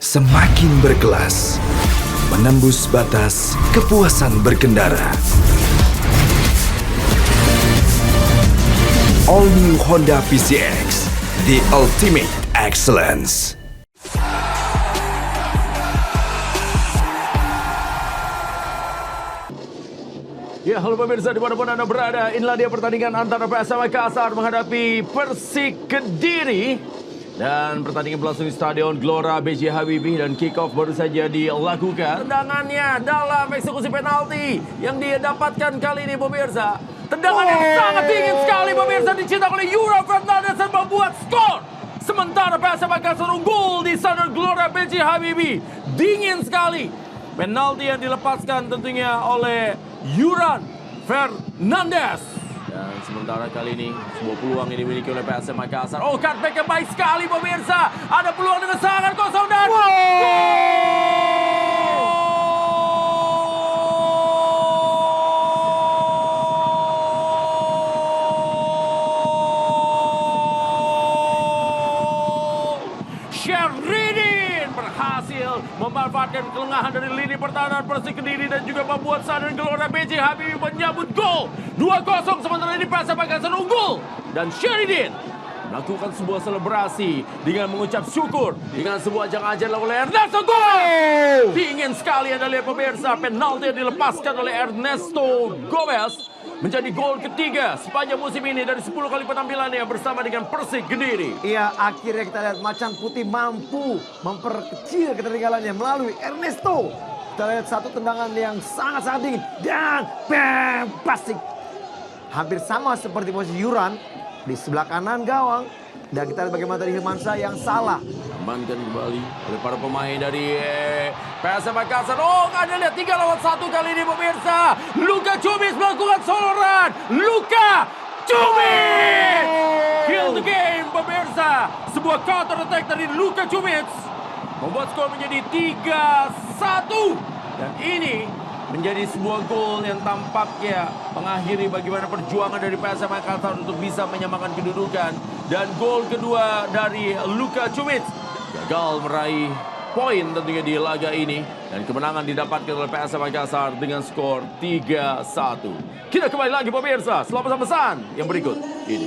Semakin berkelas, menembus batas kepuasan berkendara. All New Honda PCX, the ultimate excellence. Ya, halo pemirsa dimanapun Anda berada, inilah dia pertandingan antara PSM Makassar menghadapi Persik Kediri. Dan pertandingan berlangsung di Stadion Gelora B.J. Habibie dan kick-off baru saja dilakukan. Tendangannya dalam eksekusi penalti yang dia dapatkan kali ini pemirsa. Tendangan yang sangat dingin sekali pemirsa dicetak oleh Yura Fernandez dan membuat skor. Sementara PSM Makassar unggul di Stadion Gelora B.J. Habibie. Dingin sekali. Penalti yang dilepaskan tentunya oleh Yuran Fernandez. Dan sementara kali ini sebuah peluang yang dimiliki oleh PSM Makassar. Oh, cutback yang baik sekali pemirsa. Ada peluang dengan serangan kosong dan Syahridin berhasil memanfaatkan kelengahan dari lini pertahanan Persik Kediri dan juga membuat Stadion Gelora B.J. Habibie menyambut gol 2-0. Sementara ini PSM Makassar unggul dan Syahridin melakukan sebuah selebrasi dengan mengucap syukur dengan sebuah ajang-ajang oleh Ernesto. Gol! Dingin sekali Anda lihat pemirsa, penalti yang dilepaskan oleh Ernesto Gomez menjadi gol ketiga sepanjang musim ini dari 10 kali penampilannya bersama dengan Persik Kediri. Iya, akhirnya kita lihat Macan Putih mampu memperkecil ketertinggalannya melalui Ernesto. Kita lihat satu tendangan yang sangat-sangat dingin dan bam, plastik. Hampir sama seperti posisi Yuran di sebelah kanan gawang. Dan kita lihat bagaimana tadi Hilmansyah yang salah. Amankan kembali oleh para pemain dari PSM Makassar. Oh, Anda lihat 3 lawan 1 kali ini pemirsa. Luka Cumis melakukan solo run. Luka Cumis! Kill the game pemirsa. Sebuah counter attack dari Luka Cumis membuat skor menjadi 3-1. Dan ini menjadi sebuah gol yang tampaknya mengakhiri bagaimana perjuangan dari PSM Makassar untuk bisa menyamakan kedudukan. Dan gol kedua dari Luka Cumis gagal meraih poin tentunya di laga ini. Dan kemenangan didapatkan oleh PSM Makassar dengan skor 3-1. Kita kembali lagi pemirsa setelah pesan-pesan yang berikut ini.